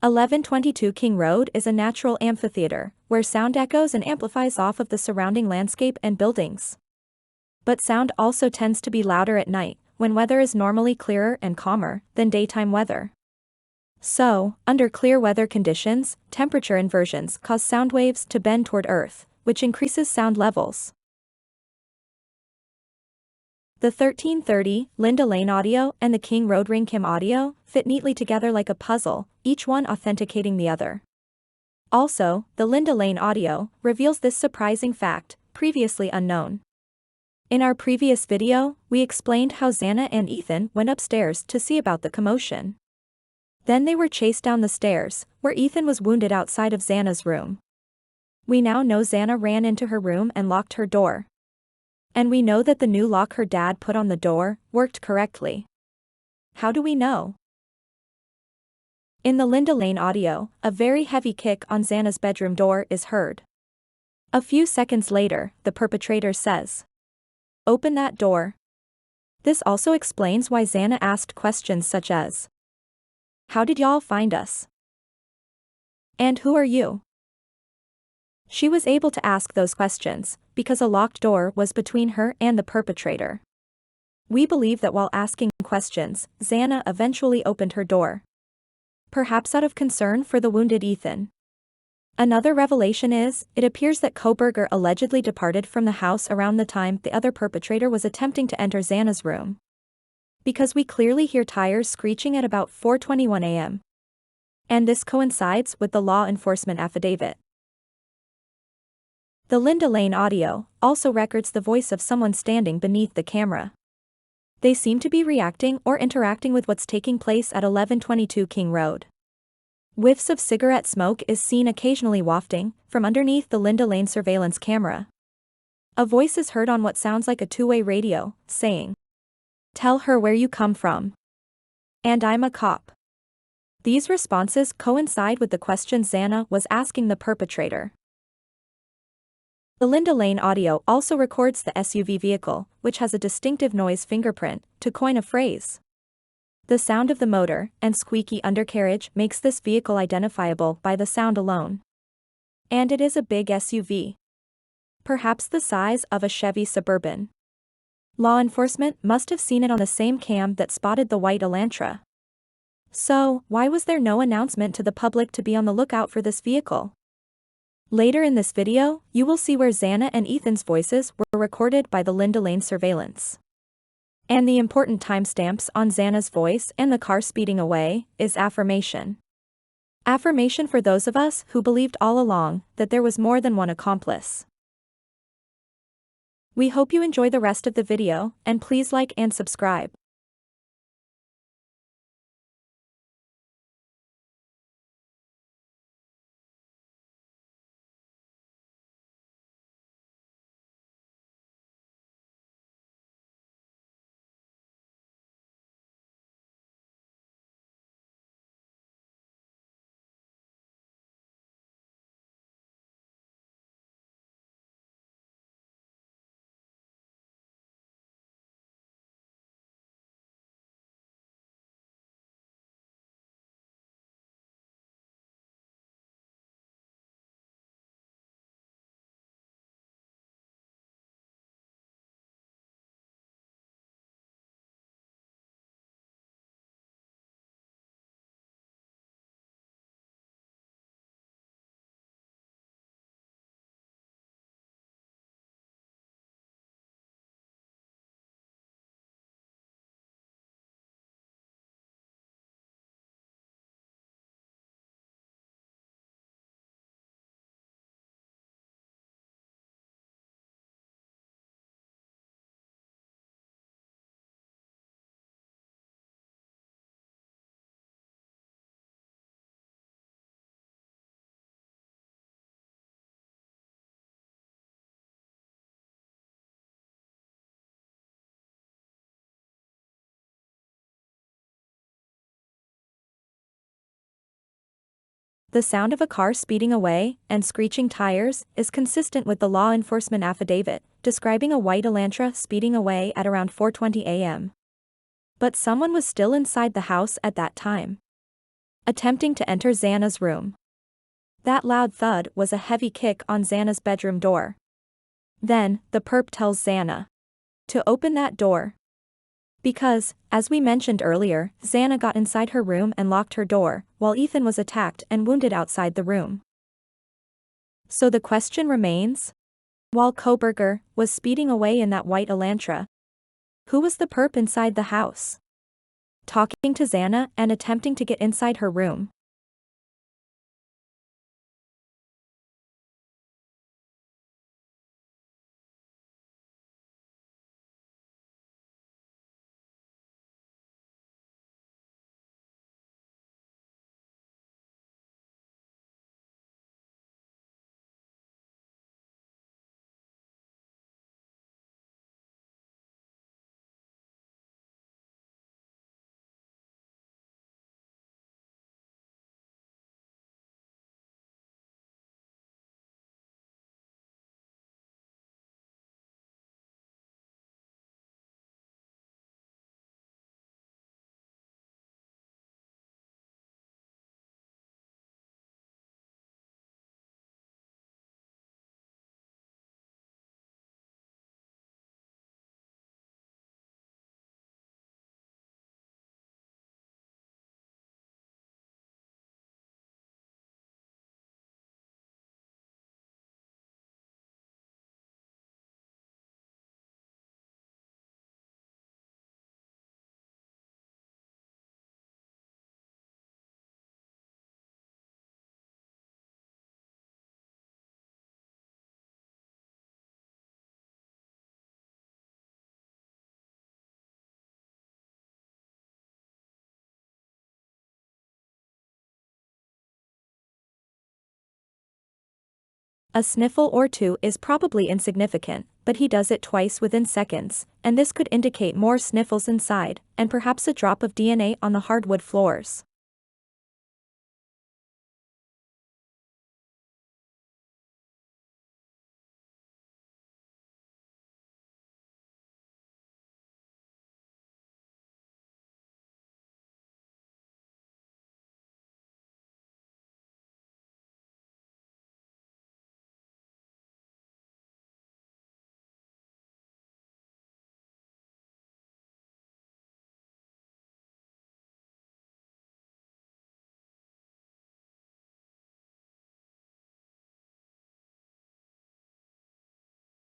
1122 King Road is a natural amphitheater, where sound echoes and amplifies off of the surrounding landscape and buildings. But sound also tends to be louder at night, when weather is normally clearer and calmer than daytime weather. So, under clear weather conditions, temperature inversions cause sound waves to bend toward Earth, which increases sound levels. The 1330 Linda Lane audio and the King Road Ring Kim audio fit neatly together like a puzzle, each one authenticating the other. Also, the Linda Lane audio reveals this surprising fact, previously unknown. In our previous video, we explained how Xana and Ethan went upstairs to see about the commotion. Then they were chased down the stairs, where Ethan was wounded outside of Xana's room. We now know Xana ran into her room and locked her door. And we know that the new lock her dad put on the door worked correctly. How do we know? In the Linda Lane audio, a very heavy kick on Xana's bedroom door is heard. A few seconds later, the perpetrator says, "Open that door." This also explains why Xana asked questions such as, "How did y'all find us?" And "Who are you?" She was able to ask those questions because a locked door was between her and the perpetrator. We believe that while asking questions, Xana eventually opened her door. Perhaps out of concern for the wounded Ethan. Another revelation is, it appears that Koberger allegedly departed from the house around the time the other perpetrator was attempting to enter Xana's room. Because we clearly hear tires screeching at about 4:21 a.m. And this coincides with the law enforcement affidavit. The Linda Lane audio also records the voice of someone standing beneath the camera. They seem to be reacting or interacting with what's taking place at 1122 King Road. Whiffs of cigarette smoke is seen occasionally wafting from underneath the Linda Lane surveillance camera. A voice is heard on what sounds like a two-way radio, saying, "Tell her where you come from. And I'm a cop." These responses coincide with the questions Xana was asking the perpetrator. The Linda Lane audio also records the SUV vehicle, which has a distinctive noise fingerprint, to coin a phrase. The sound of the motor and squeaky undercarriage makes this vehicle identifiable by the sound alone. And it is a big SUV. Perhaps the size of a Chevy Suburban. Law enforcement must have seen it on the same cam that spotted the white Elantra. So, why was there no announcement to the public to be on the lookout for this vehicle? Later in this video, you will see where Xana and Ethan's voices were recorded by the Linda Lane surveillance. And the important timestamps on Xana's voice and the car speeding away is affirmation. Affirmation for those of us who believed all along that there was more than one accomplice. We hope you enjoy the rest of the video, and please like and subscribe. The sound of a car speeding away and screeching tires is consistent with the law enforcement affidavit, describing a white Elantra speeding away at around 4:20 a.m. But someone was still inside the house at that time. attempting to enter Xana's room. That loud thud was a heavy kick on Xana's bedroom door. Then, the perp tells Xana to open that door. Because, as we mentioned earlier, Xana got inside her room and locked her door, while Ethan was attacked and wounded outside the room. So the question remains? While Kohberger was speeding away in that white Elantra, who was the perp inside the house? Talking to Xana and attempting to get inside her room. A sniffle or two is probably insignificant, but he does it twice within seconds, and this could indicate more sniffles inside, and perhaps a drop of DNA on the hardwood floors.